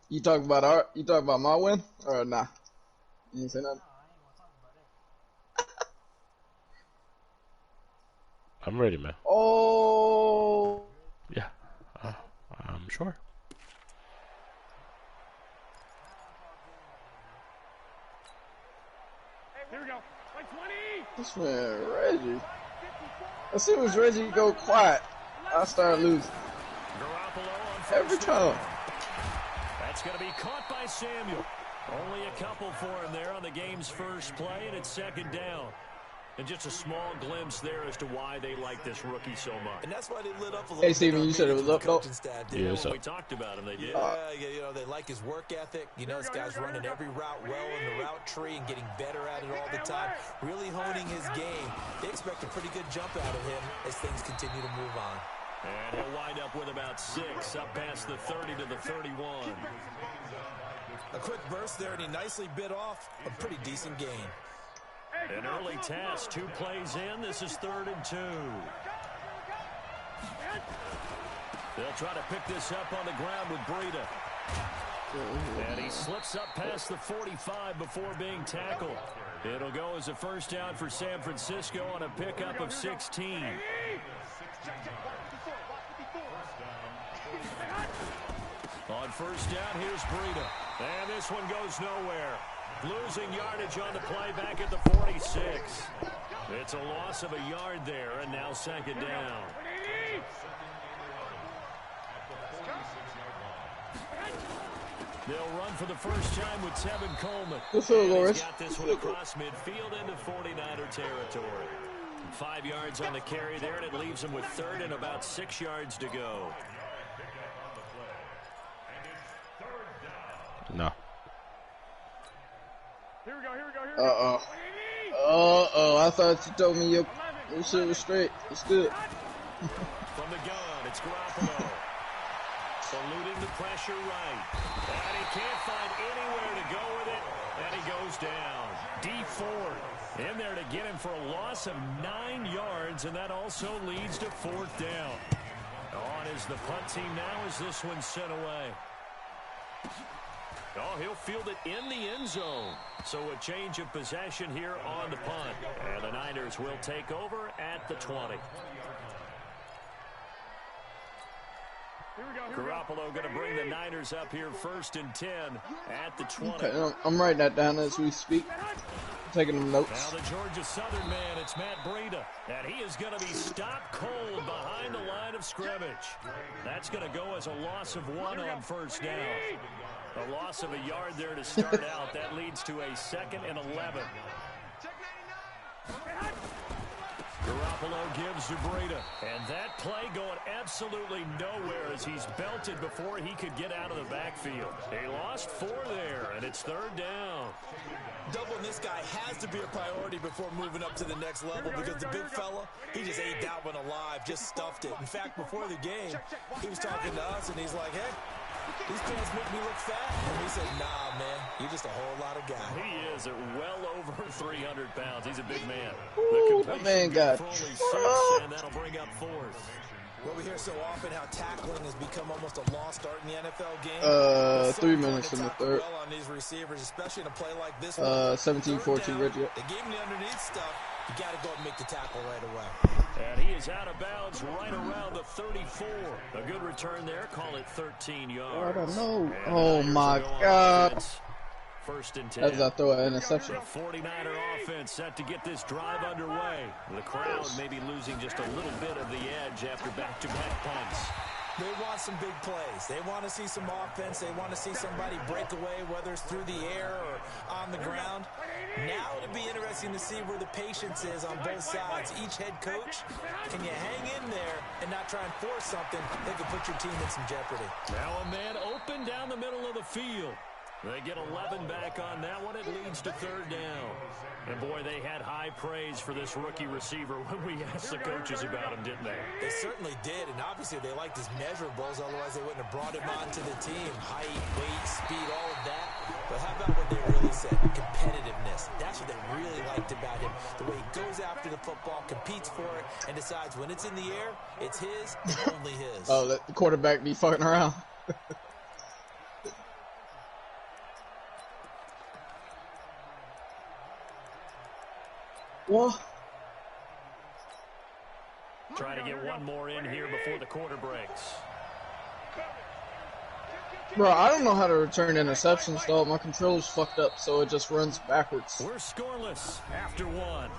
You talking about my win or nah? You ain't say nothing. I'm ready, man. Oh. Yeah, I'm sure. Here we go. Like 20. This man Reggie. As soon as Reggie go quiet, I start losing. Every time. That's going to be caught by Samuel. Only a couple for him there on the game's first play, and it's second down. And just a small glimpse there as to why they like this rookie so much. And that's why they lit up a little Hey, Steven, you said it was up, though? Yeah, when we talked about him, they did. Yeah, you know, they like his work ethic. You know, this guy's running every route well in the route tree and getting better at it all the time, really honing his game. They expect a pretty good jump out of him as things continue to move on. And he'll wind up with about 6, up past the 30 to the 31. A quick burst there, and he nicely bit off a pretty decent gain. An early task, 2 plays in. This is 3rd and 2. They'll try to pick this up on the ground with Breida. And he slips up past the 45 before being tackled. It'll go as a first down for San Francisco on a pickup of 16. On first down, here's Breida. And this one goes nowhere. Losing yardage on the play back at the 46. It's a loss of a yard there, and now second down. They'll run for the first time with Tevin Coleman. He's got this one across midfield into 49er territory. 5 yards on the carry there, and it leaves him with 3rd and about 6 yards to go. No. Here we go. I thought you told me your shit was straight. It's good. From the gun, it's Garoppolo. Eluding the pressure right. And he can't find anywhere to go with it. And he goes down. D Ford in there to get him for a loss of 9 yards. And that also leads to 4th down. On is the punt team now as this one's sent away. Oh, he'll field it in the end zone. So a change of possession here on the punt. And the Niners will take over at the 20. Garoppolo going to bring the Niners up here 1st and 10 at the 20. Okay, I'm writing that down as we speak. Taking them notes. Now the Georgia Southern man, it's Matt Breida. And he is going to be stopped cold behind the line of scrimmage. That's going to go as a loss of 1 on first down. A loss of a yard there to start out. That leads to a 2nd and 11. Garoppolo gives to Breida. And that play going absolutely nowhere as he's belted before he could get out of the backfield. He lost 4 there, and it's 3rd down. Doubling this guy has to be a priority before moving up to the next level because the big fella, he just ate that one alive, just stuffed it. In fact, before the game, he was talking to us, and he's like, hey, these pants make me look fat. And we said, nah, man, you're just a whole lot of guy. He is at well over 300 pounds. He's a big man. Ooh, that man got and that'll bring up 4th. Well, we hear so often how tackling has become almost a lost art in the NFL game. 3 minutes in the 3rd. Well on these receivers, especially in a play like this 17-14 Reggie. They gave him the underneath stuff. You got to go and make the tackle right away. And he is out of bounds right around the 34. A good return there. Call it 13 yards. I don't know. Oh, my God. 1st and 10. As I throw an interception. The 49er offense set to get this drive underway. The crowd maybe losing just a little bit of the edge after back-to-back punts. They want some big plays. They want to see some offense. They want to see somebody break away, whether it's through the air or on the ground. Now it'll be interesting to see where the patience is on both sides. Each head coach, can you hang in there and not try and force something that could put your team in some jeopardy? Now a man open down the middle of the field. They get 11 back on that one. It leads to 3rd down. And, boy, they had high praise for this rookie receiver when we asked the coaches about him, didn't they? They certainly did, and obviously they liked his measurables. Otherwise, they wouldn't have brought him onto the team. Height, weight, speed, all of that. But how about what they really said? Competitiveness. That's what they really like liked about him. The way he goes after the football, competes for it, and decides when it's in the air, it's his and only his. Oh, let the quarterback be fucking around. What? Try to get one more in here before the quarter breaks. Bro, I don't know how to return interceptions, though. My controller's fucked up, so it just runs backwards. We're scoreless after one.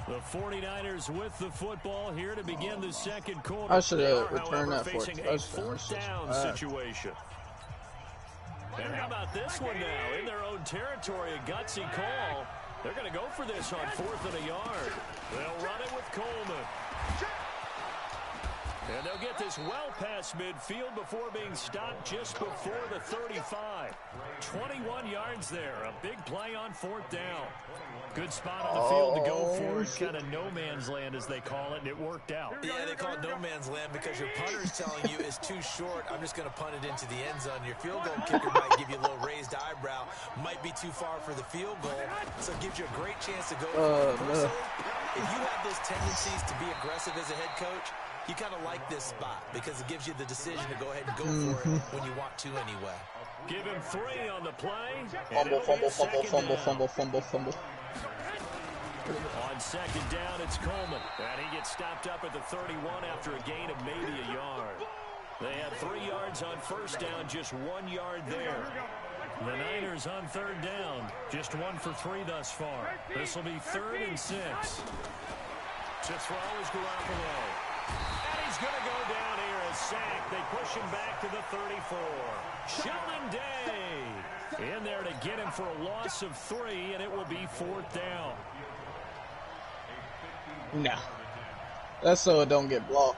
The 49ers with the football here to begin the second quarter. I should have They are, returned however, that for a facing a touchdown. fourth down situation. And how about this one now? In their own territory, a gutsy call. They're going to go for this on 4th and a yard. They'll run it with Coleman. And they'll get this well past midfield before being stopped just before the 35. 21 yards there. A big play on 4th down. Good spot on the field to go for it. Kind of no man's land, as they call it, and it worked out. Yeah, they call it no man's land because your punter's telling you it's too short. I'm just going to punt it into the end zone. Your field goal kicker might give you a little raised eyebrow. Might be too far for the field goal, so it gives you a great chance to go. Personally, if you have those tendencies to be aggressive as a head coach, you kind of like this spot because it gives you the decision to go ahead and go for it when you want to anyway. Give him 3 on the play. Fumble. On second down, it's Coleman. And he gets stopped up at the 31 after a gain of maybe a yard. They had 3 yards on first down, just 1 yard there. The Niners on 3rd down, just 1 for 3 thus far. This will be 3rd and 6. To throw is Garoppolo. And he's going to go down here as sacked. They push him back to the 34. Sheldon Day in there to get him for a loss of 3, and it will be 4th down. No. That's so it don't get blocked.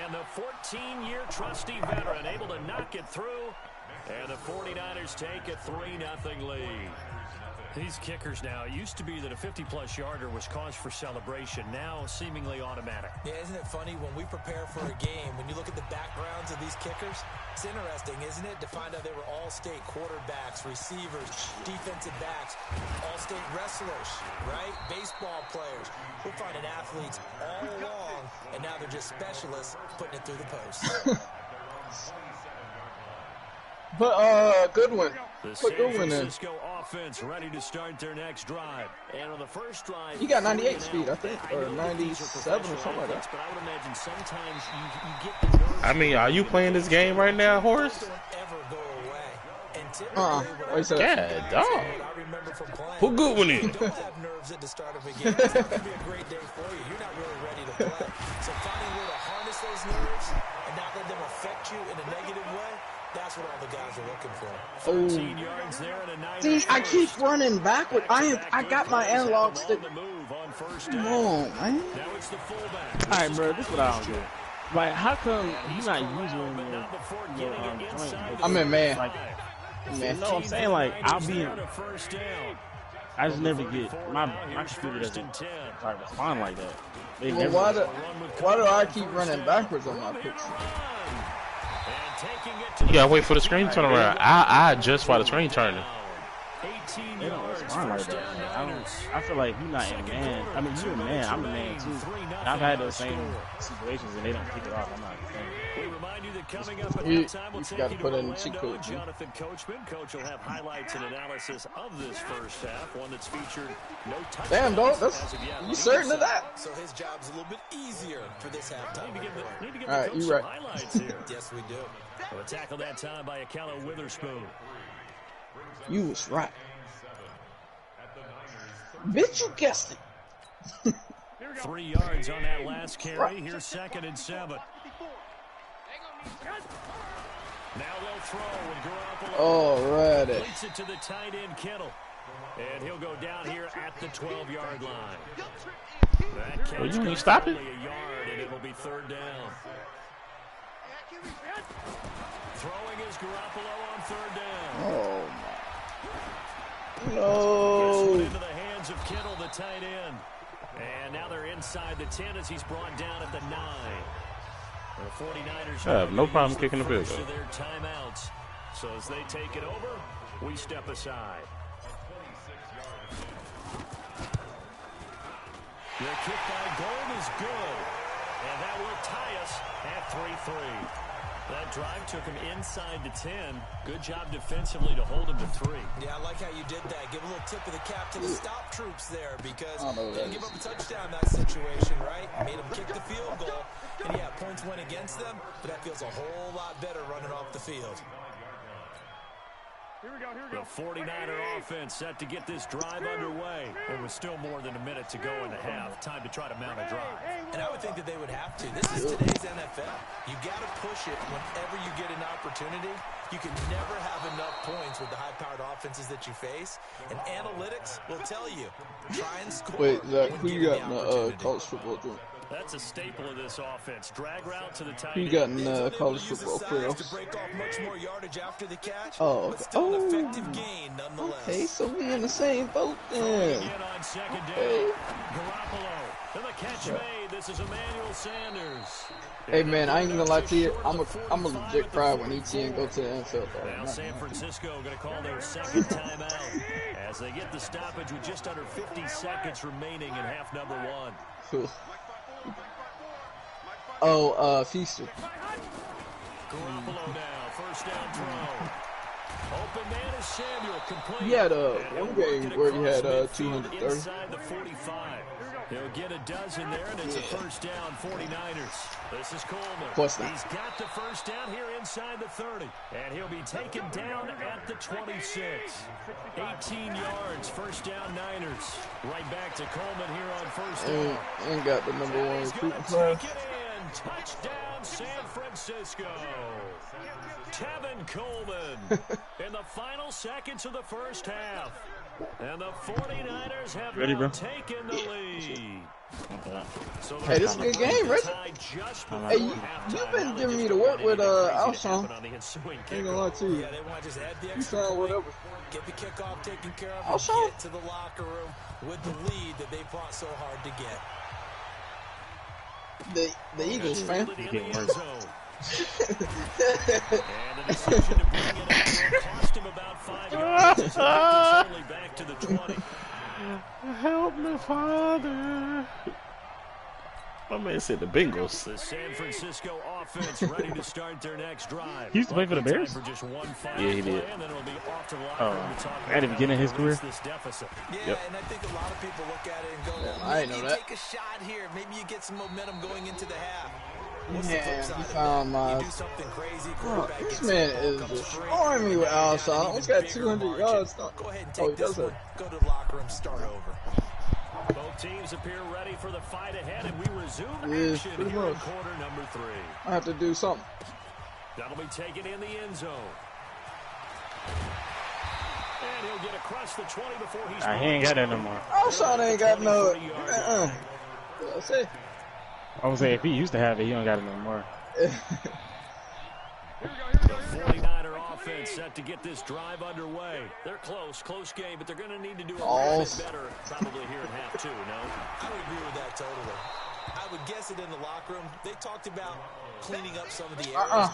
And the 14-year trusty veteran able to knock it through. And the 49ers take a 3-0 lead. These kickers now, it used to be that a 50-plus yarder was cause for celebration. Now, seemingly automatic. Yeah, isn't it funny when we prepare for a game, when you look at the backgrounds of these kickers, it's interesting, isn't it, to find out they were all-state quarterbacks, receivers, defensive backs, all-state wrestlers, right? Baseball players. We're finding athletes all along, and now they're just specialists putting it through the post. But, good one. The Put San good one in. Francisco offense ready to start their next drive. And on the first drive, He got 98 speed, I think, or 97 or something like that. But I would imagine sometimes you get the nerves. I mean, are you playing this game right now, Horace? Don't ever go away. And typically, What you said? Yeah, dog. I remember from playing. Put good one in. You don't have nerves at the start of a game. It's not going to be a great day for you. You're not really ready to play. So finding a way to harness those nerves and not let them affect you in a negative way, that's what all the guys are looking for. 13 yards there and a 9. See, I keep running backward. I got my analog stick. Come on, man. Now it's the fullback. All right, bro, this is what I don't get. Like, how come you not using your joint? I'm in man. Like, Man. no, I'm saying, like, I'll be. I just never get my computer doesn't like respond like that. They Well, never. why do I keep running backwards on my picture? You gotta wait for the screen to turn around. I adjust while the screen turning. They don't respond like that. I feel like you're not in man. I mean, you're a man. I'm a man too. And I've had those same situations and they don't pick it off. I'm not a fan. We remind you that coming up at You halftime, we'll take gotta you to put in Orlando. cheat code, man. Jonathan Coachman. Coach will have highlights and analysis of this first half, one that's featured no touchdowns. Damn, dog, that's as of yet. you certain of that? So his job's a little bit easier for this halftime. Need to give All the right, coach you some right. highlights here. Yes, we do. A tackle that time by Akello Witherspoon. You was right. Bitch, you guessed it. 3 yards on that last carry. Here's 2nd and 7. Now they'll throw with Garoppolo. Alrighty. Leads it to the tight end, Kittle. And he'll go down here at the 12-yard line. That catch You goes stop it? only a yard, and it will be 3rd down. Throwing is Garoppolo on 3rd down. Oh my. This No. one into the hands of Kittle, the tight end. And now they're inside the 10 as he's brought down at the 9. The 49ers I have no problem kicking the field goal. their timeouts. So as they take it over, we step aside. The kick by Gold is good. And that will tie us at 3-3. That drive took him inside the 10. Good job defensively to hold him to 3. Yeah, I like how you did that. Give a little tip of the cap to the stop troops there because didn't give up a touchdown in that situation, right? Made them kick the field goal. And yeah, points went against them, but that feels a whole lot better running off the field. Here we go. The 49er offense set to get this drive underway. There was still more than a minute to go in the half. Time to try to mount a drive. And I would think that they would have to. This is today's NFL. You got to push it whenever you get an opportunity. You can never have enough points with the high-powered offenses that you face. And analytics will tell you, try and score. Wait, Zach, who you got in the college football joint? That's a staple of this offense. Drag route to the tight Who you got in college football playoffs? To break off much more yardage after the catch, Oh, but still an effective gain nonetheless. Okay, so we in the same boat then. Again on second down. Hey. Garoppolo. And the catch made. This is Emmanuel Sanders. Hey man, I ain't gonna lie to you. I'm a legit cry when ETN go to the NFL. Now San Francisco going to call their second timeout as they get the stoppage with just under 50 seconds remaining in half number 1. Cool. Oh, Feaster. Garoppolo now, first down throw. Open man is Samuel, complete. He had one game where he had 230. Inside the 45. He'll get a dozen there, and it's a first down, 49ers. This is Coleman. Of course not. He's got the first down here inside the 30. And he'll be taken down at the 26. 18 yards, first down Niners. Right back to Coleman here on first down. Ain't got the number 1 He's recruiting gonna class. take it in. Touchdown, San Francisco. Tevin Coleman in the final seconds of the first half. And the 49ers have now taken the lead. So Hey, this is a good game, Reggie. Hey, you've been giving me the work with Alshon. Ain't gonna lie to you. Yeah, they want to just add the You extra sound point, whatever. get the kickoff taken care of, Alshon. and get to the locker room with the lead that they fought so hard to get. The Eagles, fam. And the decision to bring it up will cost him about 5 yards as he gets us only back to the 20. Help me, Father. My man said the Bengals. The San Francisco offense ready to start their next drive. He used to play for the Bears? For just one final Yeah, he did. play, and then it'll be off to the locker room to talk at the beginning of his career? this deficit. Yeah, Yep. and I think a lot of people look at it and go, Yeah, I maybe know you that. take a shot here. Maybe you get some momentum going into the half. What's the Yeah, flip he side of found that? my. You do something crazy, Bro, quarterback this gets man the ball, is comes free. destroying me with Alshon. An Almost even got bigger 200 margin. yards. Go ahead and Oh, take he this does one. Go to the locker room, start over. Both teams appear ready for the fight ahead, and we resume Yeah, action pretty here in much. quarter number 3. I have to do something. That'll be taken in the end zone. And he'll get across the 20 before he's... He ain't got that no more. Alshon ain't got no. I say. I was saying, if he used to have it, he don't got it no more. The 49er offense set to get this drive underway. They're close game, but they're going to need to do a little bit better probably here in half 2, no? I would agree with that totally. I would guess it in the locker room. They talked about cleaning up some of the errors.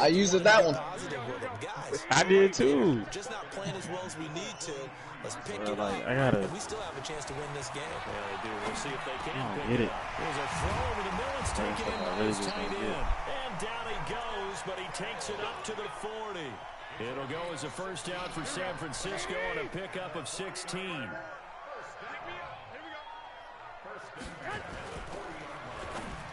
I used it that one. Positive with them. Guys, I did too. just not playing as well as we need to. Let's pick Bro, it like, up. I gotta. And we still have a chance to win this game. Yeah, they do. We'll see if they can Oh, pick get it. up. There's a throw over the middle. It's taken in by his tight end. And down he goes, but he takes it up to the 40. It'll go as a first down for San Francisco on a pickup of 16.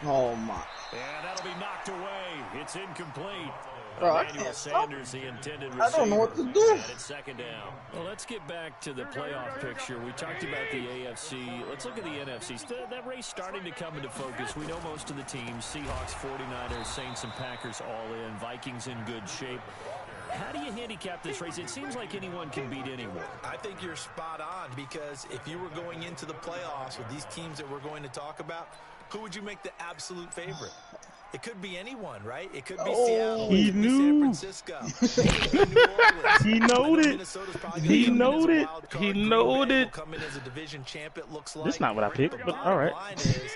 Oh my. And that'll be knocked away. It's incomplete. Bro, I Emmanuel can't stop. Sanders, the intended I don't know what to receiver. do. And it's second down. Well, let's get back to the playoff picture. We talked about the AFC. Let's look at the NFC. That race starting to come into focus. We know most of the teams, Seahawks, 49ers, Saints, and Packers all in. Vikings in good shape. How do you handicap this race? It seems like anyone can beat anyone. I think you're spot on because if you were going into the playoffs with these teams that we're going to talk about, who would you make the absolute favorite? It could be anyone, right? It could be Seattle. He it could knew. be San Francisco. It could be New Orleans. He knowed it. Minnesota's probably He gonna come in as a knowed it. wild card. He Green knowed Bay it. will come in as a division champ, it looks like. This not what I picked, but all right. Bottom line is,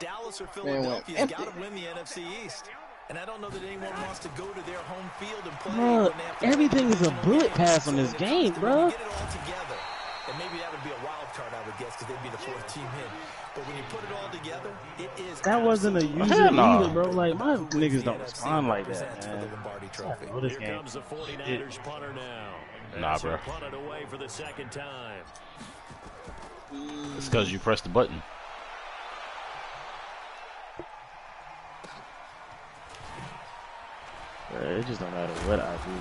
Dallas or Philadelphia's got to win the NFC East. And I don't know that anyone wants to go to their home field and play. Bro, everything is a bullet pass on this game, bro. Get it all together. And maybe that would be a wild card, I would guess, because they'd be the fourth team in. But when you put it all together, it is. That wasn't a user either, bro. Like, my niggas don't respond like that, man. Oh, this game. Comes the 49ers punter now. Nah, bro. Punted away for the second time. It's because you pressed the button. It just don't matter what I do.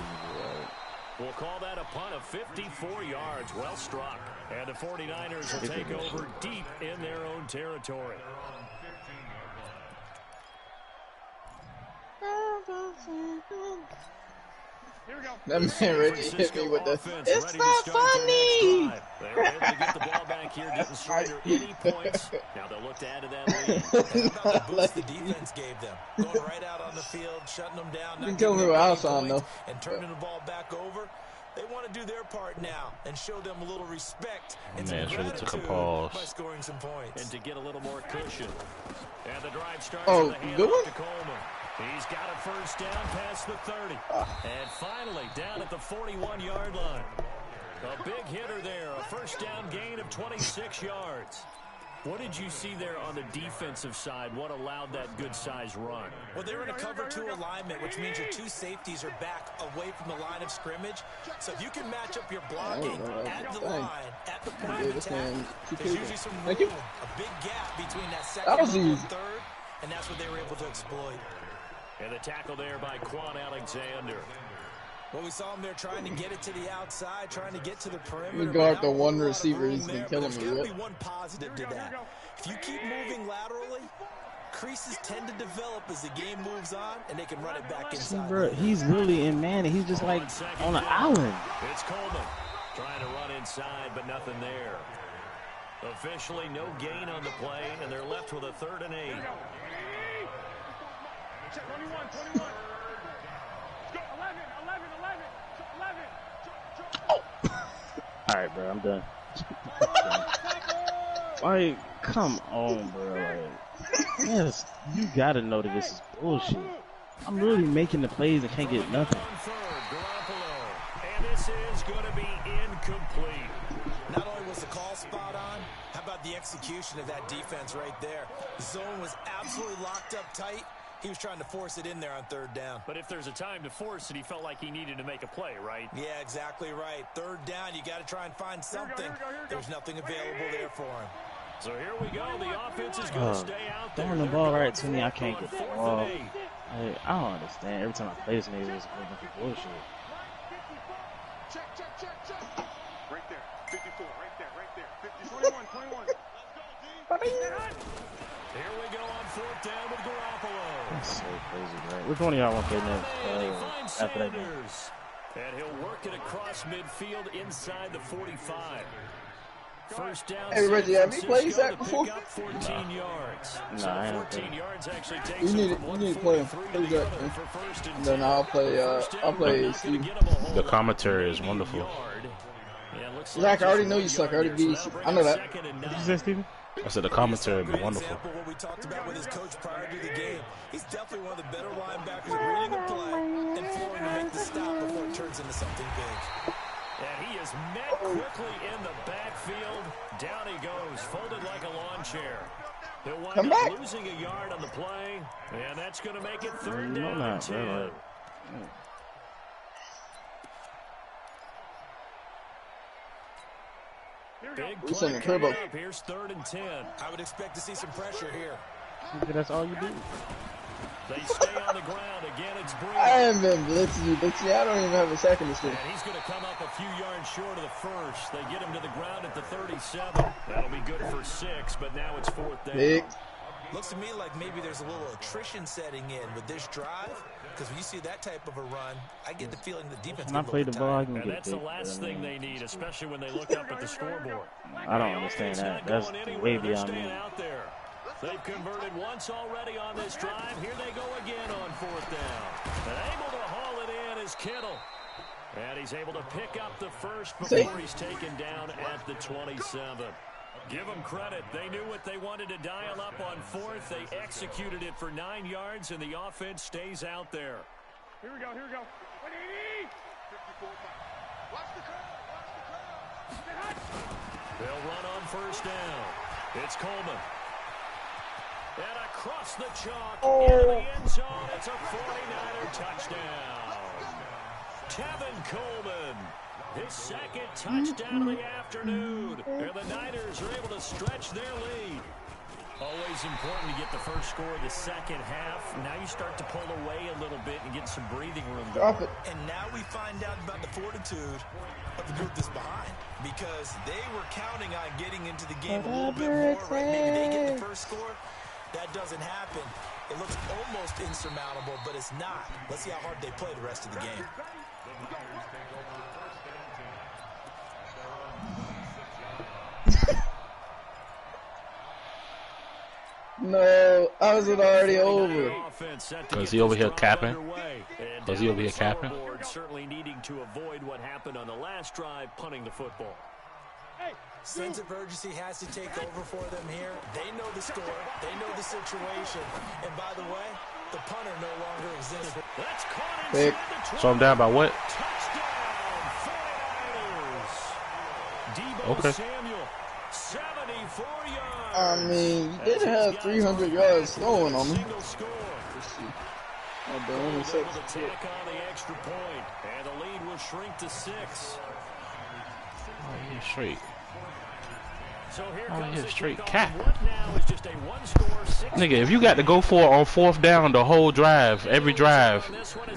We'll call that a punt of 54 yards. Well struck. And the 49ers will take over deep in their own territory. Here we go. That man Reggie hit me with the, it's not funny! They were able to get the ball back here, didn't surrender any points. Now they'll look to add to that lead. How about the boost the defense gave them? Going right out on the field, shutting them down, You can tell me what else on though. and turning the ball back over. They want to do their part now and show them a little respect and Man, some should have took a gratitude pause. by scoring some points. And to get a little more cushion. And the drive starts Oh, with a hand good off one? to Coleman. He's got a first down past the 30. And finally down at the 41-yard line. A big hitter there, a first down gain of 26 yards. What did you see there on the defensive side? What allowed that good-sized run? Well, they're in a cover 2 alignment, which means your 2 safeties are back away from the line of scrimmage. So if you can match up your blocking at the line, at the point of attack, there's usually some room, a big gap between that second and third, and that's what they were able to exploit. And the tackle there by Quan Alexander. Well, we saw him there trying to get it to the outside, trying to get to the perimeter. We guard the one receiver he's been killing me There's got with. to be one positive to that. If you keep moving laterally, creases tend to develop as the game moves on, and they can run it back inside. Bro, he's really in man, and he's just like on an island. It's Coleman trying to run inside, but nothing there. Officially, no gain on the play, and they're left with a 3rd and 8. 21. All right, bro, I'm done. Like, come on, bro. Like, yes, you gotta know that this is bullshit. I'm really making the plays and can't get nothing. And this is going to be incomplete. Not only was the call spot on, how about the execution of that defense right there? The zone was absolutely locked up tight. He was trying to force it in there on 3rd down. But if there's a time to force it, he felt like he needed to make a play, right? Yeah, exactly right. 3rd down, you got to try and find something. There's nothing available there for him. So here we go. The offense is going to stay out there. Throwing the ball right to me, I can't get the ball. I don't understand. Every time I play this nigga, it's a whole bunch of bullshit. Check. Right there. 54. Right there. 50. 21. Here we go on 4th down with Garoppolo. That's so crazy, bro. Which one of y'all want to play next? After that game? And he'll work it across midfield inside the 45. First down. Hey Reggie, have you played that before? 14 yards. No, I So haven't 14 yards actually takes You need to play him. Play Jack, man. And then I'll play Steve. The commentary is wonderful. Zach, I already know you suck. I already beat you. I know that. What you say, Steven? I said the commentary would be wonderful. Example of what we talked about with his coach prior to the game. He's definitely one of the better linebackers at reading a play and flowing to make the stop before it turns into something big. And he is met quickly in the backfield. Down he goes, folded like a lawn chair. He'll wind up losing a yard on the play, and that's going to make it 3rd down and 10. Big play coming up. Here's 3rd and 10. I would expect to see some pressure here. That's all you do. They stay on the ground. Again, it's Breeze. I haven't been blitzing you, but see, I don't even have a second to steal. And he's going to come up a few yards short of the first. They get him to the ground at the 37. That'll be good for 6, but now it's 4th down. Big. Looks to me like maybe there's a little attrition setting in with this drive. Because when you see that type of a run, I get the feeling the defense When I play the ball, I can and get that's the last thing they need, especially when they look up at the scoreboard. I don't understand that. That's way beyond me. Out there. They've converted once already on this drive. Here they go again on 4th down. And able to haul it in is Kittle. And he's able to pick up the first before he's taken down at the 27. Give them credit. They knew what they wanted to dial up on fourth. They executed it for 9 yards, and the offense stays out there. Here we go, here we go. 180! 54. Watch the curl, They'll run on first down. It's Coleman. And across the chalk into the end zone. It's a 49er touchdown. Tevin Coleman. His second touchdown of the afternoon. And the Niners are able to stretch their lead. Always important to get the first score of the second half. Now you start to pull away a little bit and get some breathing room. Drop it. And now we find out about the fortitude of the group that's behind, because they were counting on getting into the game a little bit more. Right? Maybe they get the first score. That doesn't happen. It looks almost insurmountable, but it's not. Let's see how hard they play the rest of the game. No, how is it already over? Because he over here capping. Because he over here capping. Certainly needing to avoid what happened on the last drive, punting the football. Sense of urgency has to take over for them here. They know the score. They know the situation. And by the way, the punter no longer exists. That's caught Pick. So I'm down by what? Touchdown, 49ers. Debo Okay. Samuel, 74 yards. I mean, you did have 300 yards throwing on him. Single score. Oh, the only Able six. to tack on the extra point, and the lead will shrink to 6. Oh, yeah, straight. So here Oh, comes yeah, the straight kickoff. cap. What now is just a one-score, 6. Nigga, if you got to go for it on fourth down the whole drive, every drive,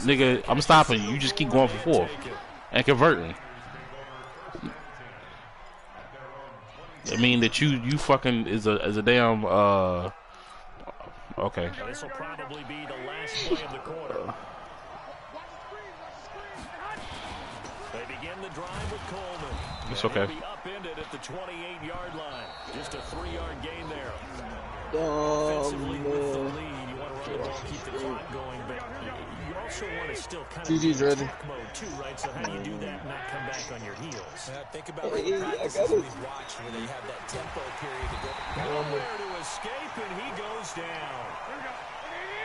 nigga, I'm stopping you. You just keep going for fourth and converting. I mean that you fucking is a damn okay. This will probably be the last play of the quarter. They begin the drive with Coleman. It's okay. He'll be upended at the 28-yard line. Just a 3-yard gain there. Oh, Offensively with the man. lead, you want to run the ball, keep the clock going, but you also want to still kind of GG's be in ready. attack mode too, right? So how do you do that and not come back on your heels? Think about Hey, the I practices got it. we've watched where they have that tempo period to go. Nowhere to escape, and he goes down.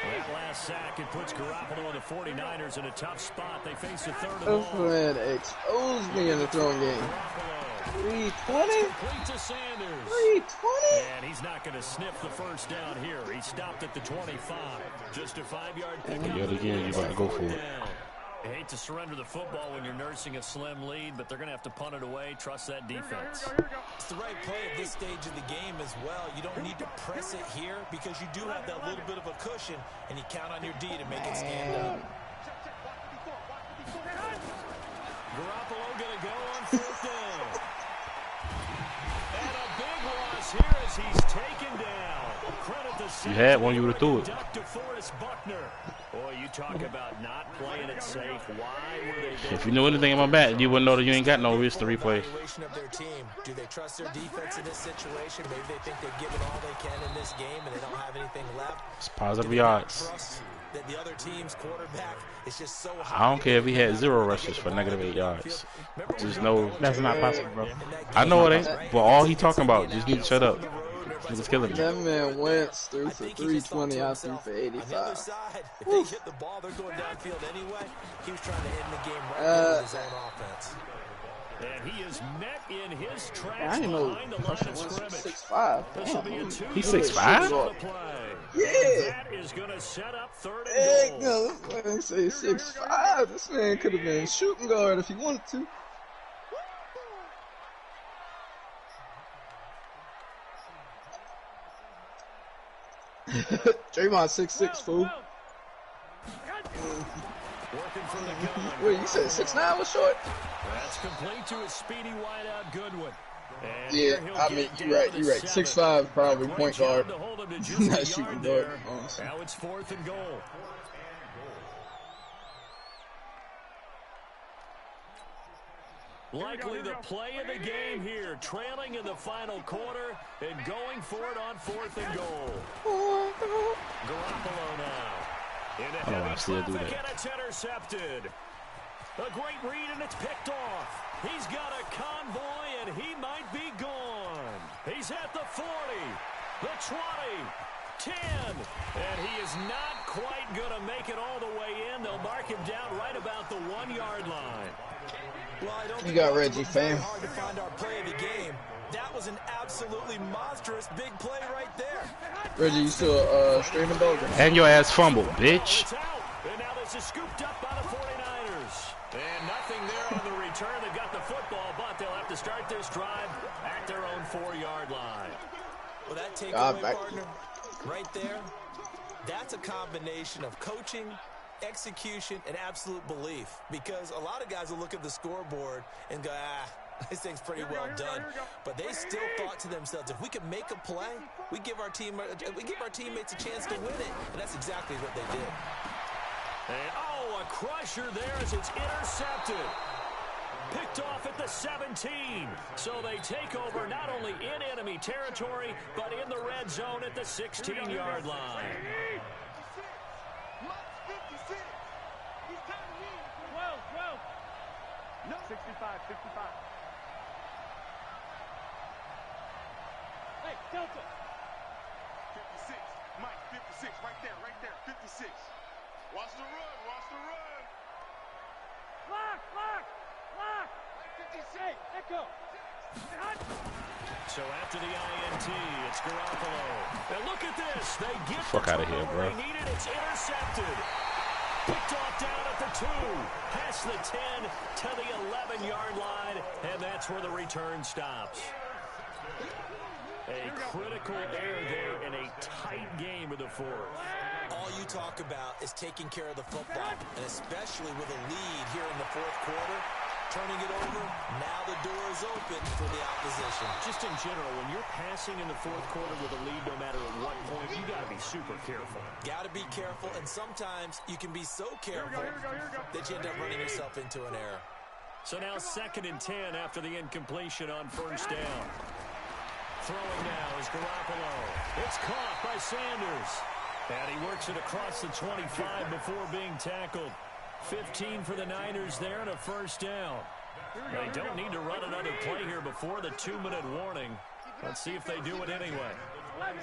That last sack, it puts Garoppolo and the 49ers in a tough spot. They face a third and This long. man exposed me in the throwing game. Garoppolo 320? complete to Sanders. 320? And he's not going to sniff the first down here. He stopped at the 25. Just a 5-yard pickup. Yet again, you about to go for it. I hate to surrender the football when you're nursing a slim lead, but they're going to have to punt it away. Trust that defense. It's the right play at this stage of the game as well. You don't need to press it here because you do have that little bit of a cushion, and you count on your D to make it stand up. Garoppolo going to go on fourth down. And a big loss here as he's taken down. Credit the You had one, you would have threw it. Duck to Forrest Buckner. Boy, you talk about not playing it safe. Why were they doing If you knew anything about bat, you wouldn't know that you ain't got no risk to replay. Evaluation of their team. Do they trust their defense in this situation? Maybe they think they've given all they can in this game and they don't have anything left. It's positive Do they not yards. trust that the other team's quarterback is just so I don't care if he had 0 rushes for negative 8 yards. Just know That's not possible, bro. I know it ain't, but all he talking about, just need to shut up. Niggas killing me. That man Wentz threw I for think he just thought 320, to I threw himself, for on the other 85. side, if they get the ball, they're going downfield anyway. He was trying to end the game right there with his own offense. And he is met in his I tracks didn't know behind the line Carson of Wentz was scrimmage. 6'5". This will be a 2 He's 6'5"? play. Yeah. That is going to set up third Heck and goal. no, this man say 6'5". This man could have been shooting guard if he wanted to. Draymond 6'6", fool. Working from the gun. Wait, you said 6'9" was short? That's complete to his speedy wideout Goodwin. And Yeah, here he'll I get mean, down you're right, to you're right. 7. 6'5", probably Great point job guard. to hold him to just Not a shooting yard guard, there. honestly. Now it's 4th and goal. Likely the play of the game here, trailing in the final quarter and going for it on 4th and goal. Garoppolo now. In a I don't heavy wanna see her do traffic, that. and it's intercepted. A great read, and it's picked off. He's got a convoy, and he might be gone. He's at the 40, the 20, 10, and he is not quite going to make it all the way in. They'll mark him down right about the 1-yard line. Well, I don't You got Reggie, very fam. hard to find our play of the game. That was an absolutely monstrous big play right there. Reggie, you still streaming, dog? And your ass fumbled, bitch. It's out, and now this is scooped up by the 49ers. And nothing there on the return. They got the football, but they'll have to start this drive at their own 4-yard line. Well, that takeaway, partner, right there, that's a combination of coaching, execution, and absolute belief. Because a lot of guys will look at the scoreboard and go, this thing's pretty well done. But they still thought to themselves, if we can make a play, we give our teammates a chance to win it. And that's exactly what they did. And, a crusher there as it's intercepted. Picked off at the 17. So they take over not only in enemy territory, but in the red zone at the 16-yard line. 65. Hey, Delta. 56. Mike, 56. Right there. 56. Watch the run. Lock. 56. Echo. So after the INT, it's Garoppolo. And look at this. They get Fuck the out of here, bro. They needed. It's intercepted. Picked off down at the 2. Past the 10 to the 11-yard line. And that's where the return stops. A critical error there in a tight game of the fourth. All you talk about is taking care of the football, and especially with a lead here in the fourth quarter, turning it over, now the door is open for the opposition. Just in general, when you're passing in the fourth quarter with a lead, no matter at what point, you got to be super careful. Got to be careful, and sometimes you can be so careful that you end up running yourself into an error. So now 2nd and 10 after the incompletion on first down. Throwing now is Garoppolo. It's caught by Sanders. And he works it across the 25 before being tackled. 15 for the Niners there and a first down. They don't need to run another play here before the 2-minute warning. Let's see if they do it anyway. 11.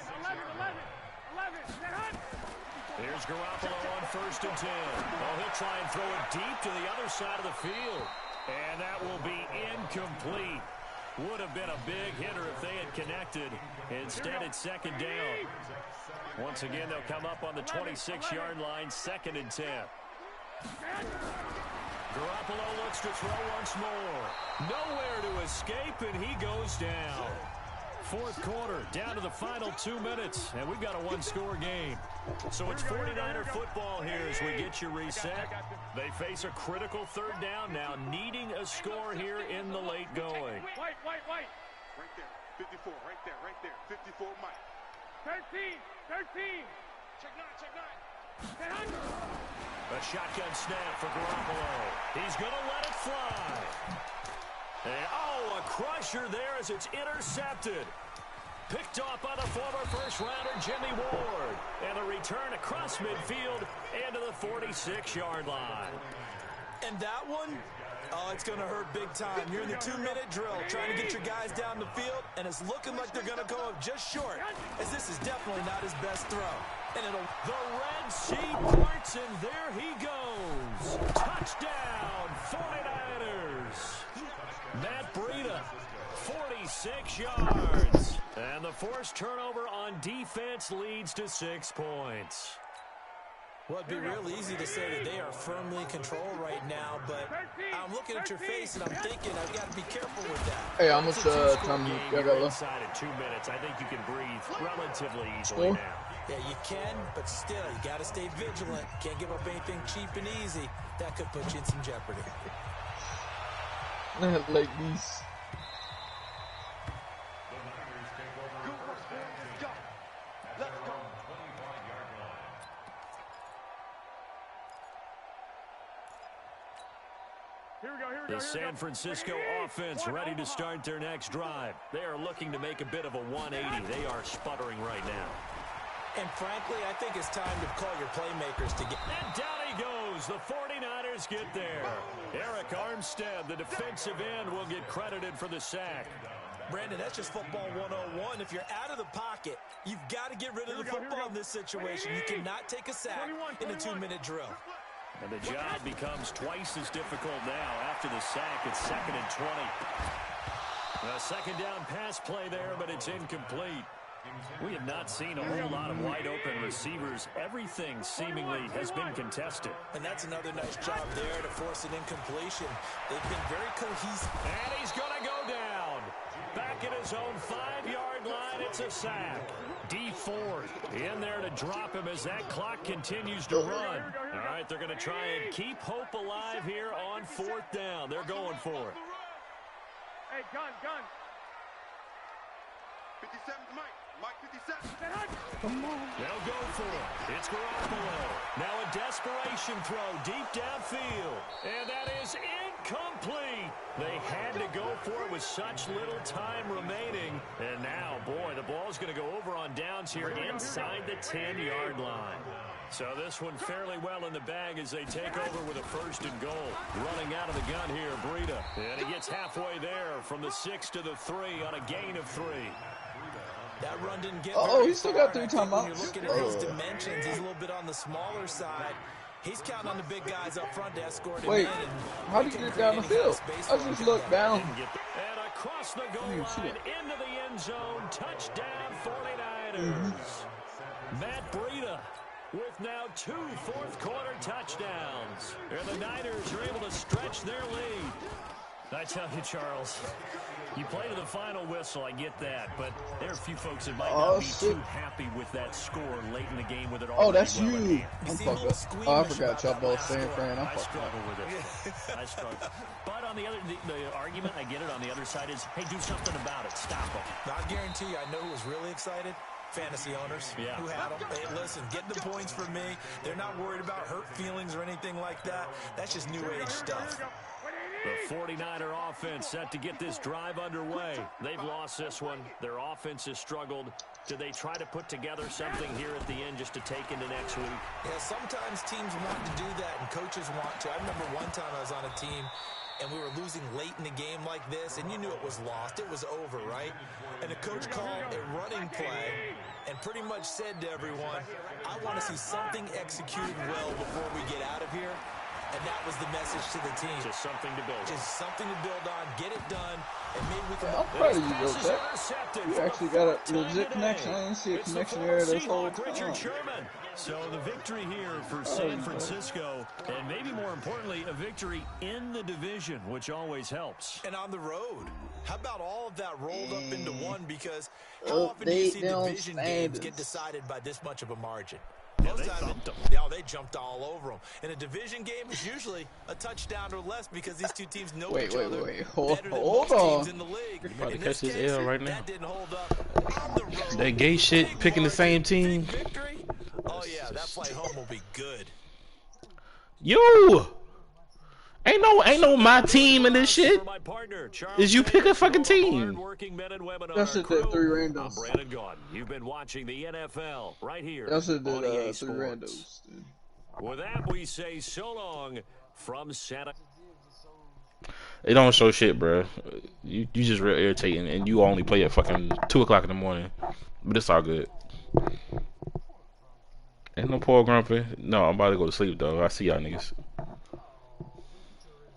Here's Garoppolo on 1st and 10. He'll try and throw it deep to the other side of the field. And that will be incomplete. Would have been a big hitter if they had connected. Instead, it's 2nd down. Once again, they'll come up on the 26-yard line, 2nd and 10. Garoppolo looks to throw once more. Nowhere to escape, and he goes down. Fourth quarter, down to the final 2 minutes, and we've got a one-score game. So it's 49er football here as we get you reset. They face a critical 3rd down now, needing a score here in the late going. White. Right there, 54, right there. 54, Mike. 13. Check 9. A shotgun snap for Garoppolo. He's going to let it fly. And, a crusher there as it's intercepted. Picked off by the former first-rounder Jimmy Ward. And a return across midfield into the 46-yard line. And that one, it's going to hurt big time. You're in the 2-minute drill trying to get your guys down the field, and it's looking like they're going to go up just short, as this is definitely not his best throw. And the Red Sea parts, and there he goes. Touchdown, 49ers. Matt Breida, 46 yards. And the forced turnover on defense leads to 6 points. Well, it'd be real easy to say that they are firmly in control right now, but I'm looking at your face and I'm thinking I've got to be careful with that. Hey, how much time you got left? Inside at 2 minutes, I think you can breathe relatively easily now. Yeah, you can, but still, you got to stay vigilant. Can't give up anything cheap and easy. That could put you in some jeopardy. Not like these. The San Francisco offense ready to start their next drive. They are looking to make a bit of a 180. They are sputtering right now. And frankly, I think it's time to call your playmakers to get... And down he goes. The 49ers get there. Eric Armstead, the defensive end, will get credited for the sack. Brandon, that's just football 101. If you're out of the pocket, you've got to get rid of the football in this situation. You cannot take a sack in a 2-minute drill. And the job becomes twice as difficult now after the sack. It's 2nd and 20. A second down pass play there, but it's incomplete. We have not seen a whole lot of wide-open receivers. Everything seemingly has been contested. And that's another nice job there to force an incompletion. They've been very cohesive. And he's going to go down. Back at his own 5-yard line, it's a sack. D Ford in there to drop him as that clock continues to run. All right, they're going to try and keep hope alive here on 4th down. They're going for it. Hey, gun. 57, Mike. Mike 57. Come on. They'll go for it. It's Garoppolo. Now a desperation throw deep downfield. And that is incomplete. They had to go for it with such little time remaining. And now, boy, the ball's going to go over on downs here inside the 10-yard line. So this one fairly well in the bag as they take over with a 1st and goal. Running out of the gun here, Breida. And he gets halfway there from the 6 to the 3 on a gain of 3. That run didn't get he still got 3 timeouts. When you're looking at his dimensions, he's a little bit on the smaller side. He's counting on the big guys up front to escort him in. Wait, how do you get down the field? I just looked down. And across the goal line, into the end zone, touchdown 49ers. Matt Breida with now 2 fourth-quarter touchdowns. And the Niners are able to stretch their lead. I tell you, Charles, you play to the final whistle, I get that, but there are a few folks that might not be too happy with that score late in the game with it all. Oh, that's you. I'm fucked up. Oh, I forgot y'all both saying Fran. I struggle with it. I struggle. But on the other, the argument, I get it, on the other side is, hey, do something about it. Stop them. I'll guarantee you, I know who was really excited. Fantasy owners who had them. Hey, listen, get the points for me. They're not worried about hurt feelings or anything like that. That's just new age stuff. The 49er offense set to get this drive underway. They've lost this one. Their offense has struggled. Do they try to put together something here at the end just to take into next week? Yeah, sometimes teams want to do that and coaches want to. I remember one time I was on a team and we were losing late in the game like this, and you knew it was lost. It was over, right? And the coach called a running play and pretty much said to everyone, I want to see something executed well before we get out of here. And that was the message to the team. Just something to build. Just something to build on. Get it done. And maybe we can... I'm proud of you, Bill. You actually got a legit connection. I didn't see a connection there this whole time. So the victory here for San Francisco, and maybe more importantly, a victory in the division, which always helps. And on the road. How about all of that rolled up into one? Because how often do you see division games get decided by this much of a margin? They jumped all over them. In a division game, it's usually a touchdown or less because these two teams know each other better than most teams in the league. You're about to catch this L right now. That didn't hold up on the road. That gay shit, picking the same team. Victory? Oh yeah, that flight home will be good. You ain't no my team in this shit. Is you pick a fucking team. That's it, that 3 randos. Brandon Gordon. You've been watching the NFL right here. That's it, on that 3 Sports. randos. With that, we say so long from Santa. It don't show shit, bro. You just real irritating, and you only play at fucking 2 o'clock in the morning. But it's all good. Ain't no poor grumpy. No, I'm about to go to sleep though. I see y'all niggas.